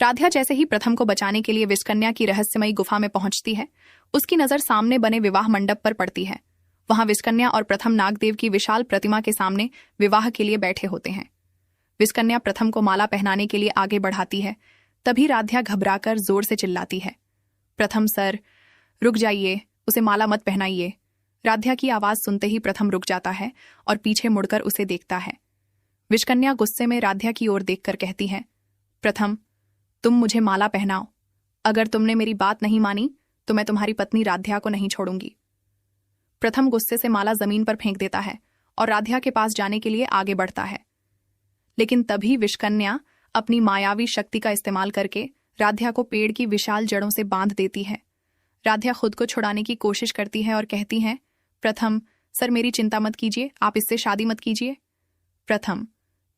राध्या जैसे ही प्रथम को बचाने के लिए विषकन्या की रहस्यमयी गुफा में पहुंचती है, उसकी नजर सामने बने विवाह मंडप पर पड़ती है। वहां विषकन्या और प्रथम नागदेव की विशाल प्रतिमा के सामने विवाह के लिए बैठे होते हैं। विषकन्या प्रथम को माला पहनाने के लिए आगे बढ़ाती है, तभी राध्या घबराकर जोर से चिल्लाती है, प्रथम सर, रुक जाइए, उसे माला मत पहनाइए। राध्या की आवाज सुनते ही प्रथम रुक जाता है और पीछे मुड़कर उसे देखता है। विषकन्या गुस्से में राध्या की ओर देखकर कहती है, प्रथम, तुम मुझे माला पहनाओ। अगर तुमने मेरी बात नहीं मानी तो मैं तुम्हारी पत्नी राध्या को नहीं छोड़ूंगी। प्रथम गुस्से से माला जमीन पर फेंक देता है और राध्या के पास जाने के लिए आगे बढ़ता है, लेकिन तभी विषकन्या अपनी मायावी शक्ति का इस्तेमाल करके राध्या को पेड़ की विशाल जड़ों से बांध देती है। राध्या खुद को छुड़ाने की कोशिश करती है और कहती है, प्रथम सर, मेरी चिंता मत कीजिए, आप इससे शादी मत कीजिए। प्रथम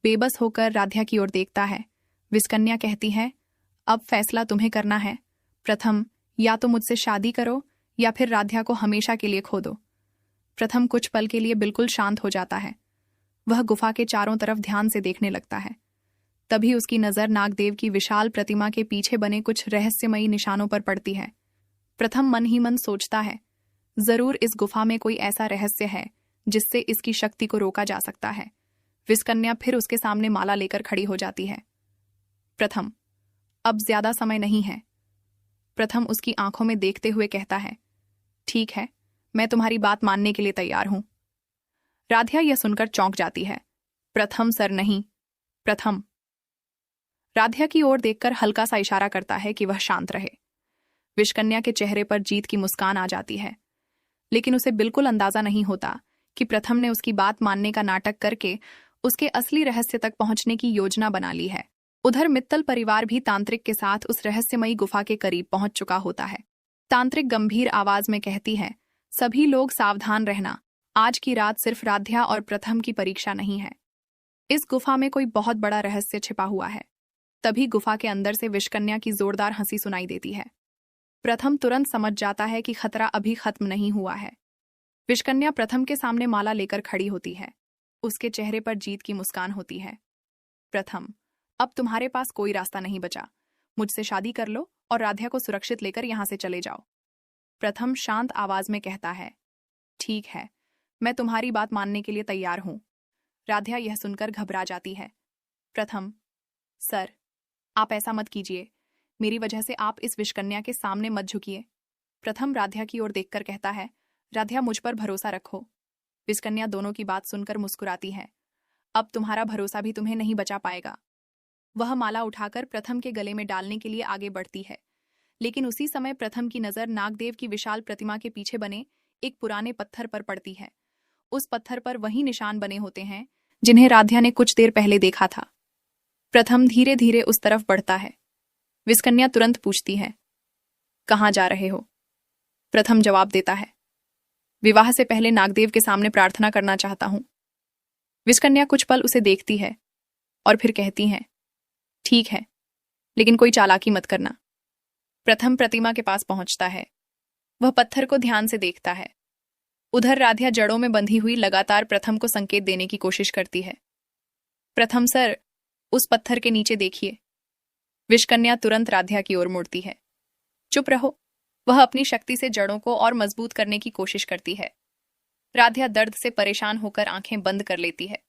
बेबस होकर राध्या की ओर देखता है। विषकन्या कहती है, अब फैसला तुम्हें करना है प्रथम, या तो मुझसे शादी करो या फिर राध्या को हमेशा के लिए खो दो। प्रथम कुछ पल के लिए बिल्कुल शांत हो जाता है। वह गुफा के चारों तरफ ध्यान से देखने लगता है। तभी उसकी नजर नागदेव की विशाल प्रतिमा के पीछे बने कुछ रहस्यमयी निशानों पर पड़ती है। प्रथम मन ही मन सोचता है, जरूर इस गुफा में कोई ऐसा रहस्य है जिससे इसकी शक्ति को रोका जा सकता है। विषकन्या फिर उसके सामने माला लेकर खड़ी हो जाती है। प्रथम, अब ज्यादा समय नहीं है। प्रथम उसकी आंखों में देखते हुए कहता है, ठीक है, मैं तुम्हारी बात मानने के लिए तैयार हूं। राध्या यह सुनकर चौंक जाती है। प्रथम सर नहीं, प्रथम। राध्या की ओर देखकर हल्का सा इशारा करता है कि वह शांत रहे। विषकन्या के चेहरे पर जीत की मुस्कान आ जाती है, लेकिन उसे बिल्कुल अंदाजा नहीं होता कि प्रथम ने उसकी बात मानने का नाटक करके उसके असली रहस्य तक पहुंचने की योजना बना ली है। उधर मित्तल परिवार भी तांत्रिक के साथ उस रहस्यमयी गुफा के करीब पहुंच चुका होता है। तांत्रिक गंभीर आवाज में कहती है, सभी लोग सावधान रहना, आज की रात सिर्फ राध्या और प्रथम की परीक्षा नहीं है। इस गुफा में कोई बहुत बड़ा रहस्य छिपा हुआ है। तभी गुफा के अंदर से विषकन्या की जोरदार हंसी सुनाई देती है। प्रथम तुरंत समझ जाता है कि खतरा अभी खत्म नहीं हुआ है। विषकन्या प्रथम के सामने माला लेकर खड़ी होती है। उसके चेहरे पर जीत की मुस्कान होती है। प्रथम, अब तुम्हारे पास कोई रास्ता नहीं बचा। मुझसे शादी कर लो और राध्या को सुरक्षित लेकर यहां से चले जाओ। प्रथम शांत आवाज में कहता है, ठीक है, मैं तुम्हारी बात मानने के लिए तैयार हूं। राध्या यह सुनकर घबरा जाती है। प्रथम, सर, आप ऐसा मत कीजिए, मेरी वजह से आप इस विषकन्या के सामने मत झुकिए। प्रथम राध्या की ओर देखकर कहता है, राध्या मुझ पर भरोसा रखो। विषकन्या दोनों की बात सुनकर मुस्कुराती है। अब तुम्हारा भरोसा भी तुम्हें नहीं बचा पाएगा। वह माला उठाकर प्रथम के गले में डालने के लिए आगे बढ़ती है, लेकिन उसी समय प्रथम की नजर नागदेव की विशाल प्रतिमा के पीछे बने एक पुराने पत्थर पर पड़ती है। उस पत्थर पर वही निशान बने होते हैं जिन्हें राध्या ने कुछ देर पहले देखा था। प्रथम धीरे धीरे उस तरफ बढ़ता है। विषकन्या तुरंत पूछती है, कहाँ जा रहे हो? प्रथम जवाब देता है, विवाह से पहले नागदेव के सामने प्रार्थना करना चाहता हूं। विषकन्या कुछ पल उसे देखती है और फिर कहती है, ठीक है, लेकिन कोई चालाकी मत करना। प्रथम प्रतिमा के पास पहुंचता है। वह पत्थर को ध्यान से देखता है। उधर राध्या जड़ों में बंधी हुई लगातार प्रथम को संकेत देने की कोशिश करती है। प्रथम सर, उस पत्थर के नीचे देखिए। विषकन्या तुरंत राध्या की ओर मुड़ती है। चुप रहो। वह अपनी शक्ति से जड़ों को और मजबूत करने की कोशिश करती है। राध्या दर्द से परेशान होकर आंखें बंद कर लेती है।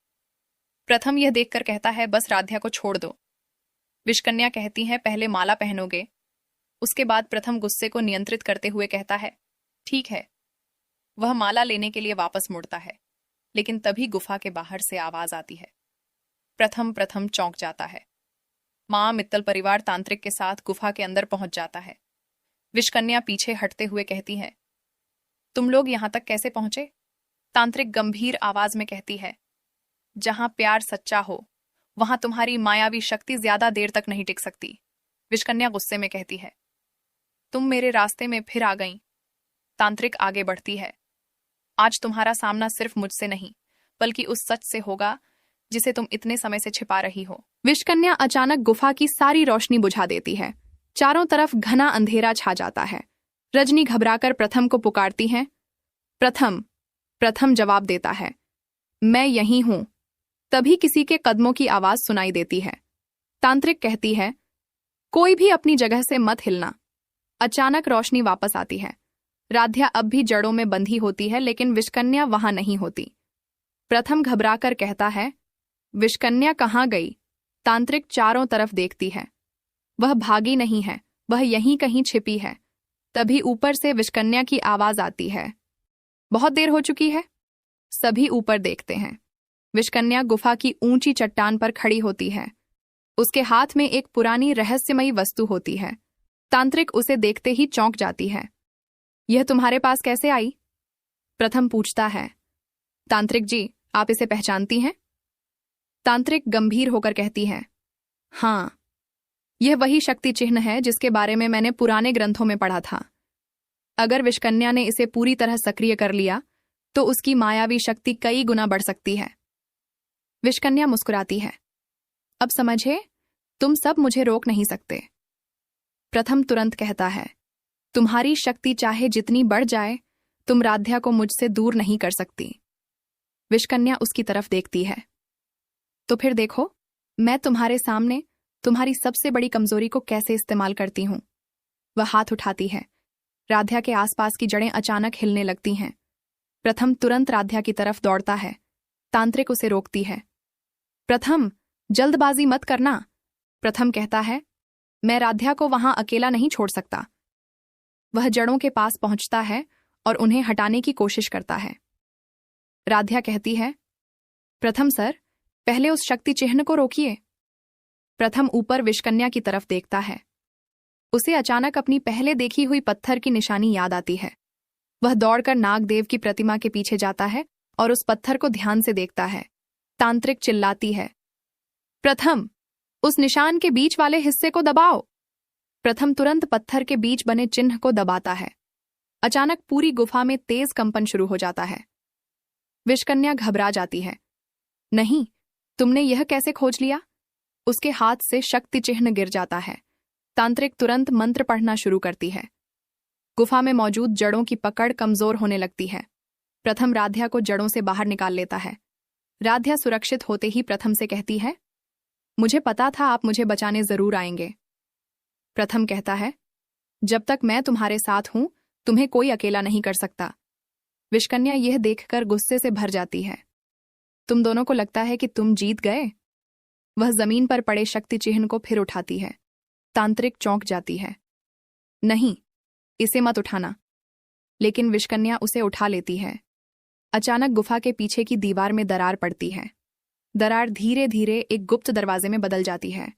प्रथम यह देखकर कहता है, बस राध्या को छोड़ दो। विषकन्या कहती है, पहले माला पहनोगे? उसके बाद प्रथम गुस्से को नियंत्रित करते हुए कहता है, ठीक है। वह माला लेने के लिए वापस मुड़ता है, लेकिन तभी गुफा के बाहर से आवाज आती है। प्रथम चौंक जाता है। मां मित्तल परिवार तांत्रिक के साथ गुफा के अंदर पहुंच जाता है। विषकन्या पीछे हटते हुए कहती है, तुम लोग यहां तक कैसे पहुंचे? तांत्रिक गंभीर आवाज में कहती है, जहां प्यार सच्चा हो वहां तुम्हारी मायावी शक्ति ज्यादा देर तक नहीं टिक सकती। विषकन्या गुस्से में कहती है, तुम मेरे रास्ते में फिर आ गई। तांत्रिक आगे बढ़ती है, आज तुम्हारा सामना सिर्फ मुझसे नहीं बल्कि उस सच से होगा जिसे तुम इतने समय से छिपा रही हो। विषकन्या अचानक गुफा की सारी रोशनी बुझा देती है। चारों तरफ घना अंधेरा छा जाता है। रजनी घबराकर प्रथम को पुकारती है। प्रथम जवाब देता है, मैं यहीं हूं। तभी किसी के कदमों की आवाज सुनाई देती है। तांत्रिक कहती है, कोई भी अपनी जगह से मत हिलना। अचानक रोशनी वापस आती है। राध्या अब भी जड़ों में बंधी होती है, लेकिन विषकन्या वहां नहीं होती। प्रथम घबराकर कहता है, विषकन्या कहाँ गई? तांत्रिक चारों तरफ देखती है। वह भागी नहीं है, वह यहीं कहीं छिपी है। तभी ऊपर से विषकन्या की आवाज आती है, बहुत देर हो चुकी है। सभी ऊपर देखते हैं। विषकन्या गुफा की ऊंची चट्टान पर खड़ी होती है। उसके हाथ में एक पुरानी रहस्यमयी वस्तु होती है। तांत्रिक उसे देखते ही चौंक जाती है। यह तुम्हारे पास कैसे आई? प्रथम पूछता है। तांत्रिक जी, आप इसे पहचानती हैं? तांत्रिक गंभीर होकर कहती है, हाँ, यह वही शक्ति चिन्ह है जिसके बारे में मैंने पुराने ग्रंथों में पढ़ा था। अगर विषकन्या ने इसे पूरी तरह सक्रिय कर लिया तो उसकी मायावी शक्ति कई गुना बढ़ सकती है। विषकन्या मुस्कुराती है। अब समझे, तुम सब मुझे रोक नहीं सकते। प्रथम तुरंत कहता है, तुम्हारी शक्ति चाहे जितनी बढ़ जाए, तुम राध्या को मुझसे दूर नहीं कर सकती। विषकन्या उसकी तरफ देखती है। तो फिर देखो, मैं तुम्हारे सामने तुम्हारी सबसे बड़ी कमजोरी को कैसे इस्तेमाल करती हूं। वह हाथ उठाती है। राध्या के आसपास की जड़ें अचानक हिलने लगती हैं। प्रथम तुरंत राध्या की तरफ दौड़ता है। तांत्रिक उसे रोकती है। प्रथम, जल्दबाजी मत करना। प्रथम कहता है, मैं राध्या को वहां अकेला नहीं छोड़ सकता। वह जड़ों के पास पहुंचता है और उन्हें हटाने की कोशिश करता है। राध्या कहती है, प्रथम सर, पहले उस शक्ति चिन्ह को रोकिए। प्रथम ऊपर विषकन्या की तरफ देखता है। उसे अचानक अपनी पहले देखी हुई पत्थर की निशानी याद आती है। वह दौड़कर नागदेव की प्रतिमा के पीछे जाता है और उस पत्थर को ध्यान से देखता है। तांत्रिक चिल्लाती है, प्रथम, उस निशान के बीच वाले हिस्से को दबाओ। प्रथम तुरंत पत्थर के बीच बने चिन्ह को दबाता है। अचानक पूरी गुफा में तेज कंपन शुरू हो जाता है। विषकन्या घबरा जाती है। नहीं, तुमने यह कैसे खोज लिया? उसके हाथ से शक्ति चिन्ह गिर जाता है। तांत्रिक तुरंत मंत्र पढ़ना शुरू करती है। गुफा में मौजूद जड़ों की पकड़ कमजोर होने लगती है। प्रथम राध्या को जड़ों से बाहर निकाल लेता है। राध्या सुरक्षित होते ही प्रथम से कहती है, मुझे पता था आप मुझे बचाने जरूर आएंगे। प्रथम कहता है, जब तक मैं तुम्हारे साथ हूं, तुम्हें कोई अकेला नहीं कर सकता। विषकन्या यह देखकर गुस्से से भर जाती है। तुम दोनों को लगता है कि तुम जीत गए? वह जमीन पर पड़े शक्ति चिन्ह को फिर उठाती है। तांत्रिक चौंक जाती है। नहीं, इसे मत उठाना। लेकिन विषकन्या उसे उठा लेती है। अचानक गुफा के पीछे की दीवार में दरार पड़ती है। दरार धीरे धीरे एक गुप्त दरवाजे में बदल जाती है।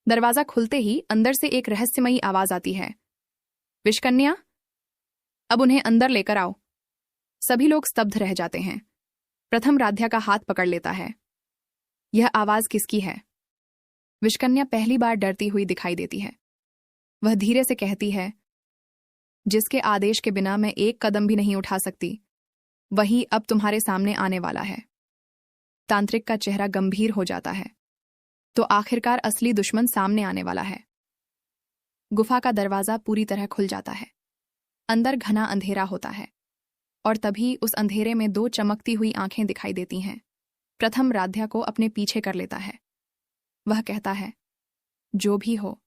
दरवाजा खुलते ही अंदर से एक रहस्यमयी आवाज आती है, विषकन्या, अब उन्हें अंदर लेकर आओ। सभी लोग स्तब्ध रह जाते हैं। प्रथम राध्या का हाथ पकड़ लेता है। यह आवाज किसकी है? विषकन्या पहली बार डरती हुई दिखाई देती है। वह धीरे से कहती है, जिसके आदेश के बिना मैं एक कदम भी नहीं उठा सकती, वही अब तुम्हारे सामने आने वाला है। तांत्रिक का चेहरा गंभीर हो जाता है। तो आखिरकार असली दुश्मन सामने आने वाला है। गुफा का दरवाजा पूरी तरह खुल जाता है। अंदर घना अंधेरा होता है और तभी उस अंधेरे में दो चमकती हुई आंखें दिखाई देती हैं। प्रथम राध्या को अपने पीछे कर लेता है। वह कहता है, जो भी हो,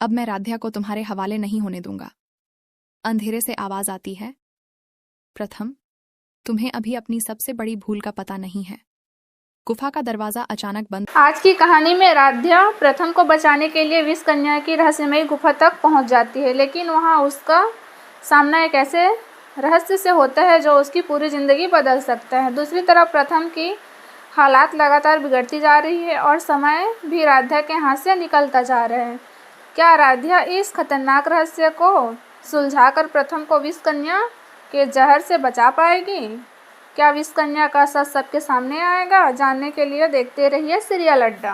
अब मैं राध्या को तुम्हारे हवाले नहीं होने दूंगा। अंधेरे से आवाज आती है, प्रथम, तुम्हें अभी अपनी सबसे बड़ी भूल का पता नहीं है। गुफा का दरवाजा अचानक बंद। आज की कहानी में राध्या प्रथम को बचाने के लिए विषकन्या की रहस्यमयी गुफा तक पहुंच जाती है, लेकिन वहां उसका सामना एक ऐसे रहस्य से होता है जो उसकी पूरी ज़िंदगी बदल सकता है। दूसरी तरफ प्रथम की हालात लगातार बिगड़ती जा रही है और समय भी राध्या के हाथ से निकलता जा रहा है। क्या राध्या इस खतरनाक रहस्य को सुलझाकर प्रथम को विषकन्या के जहर से बचा पाएगी? क्या विषकन्या का सच सबके सामने आएगा? जानने के लिए देखते रहिए सीरियल अड्डा।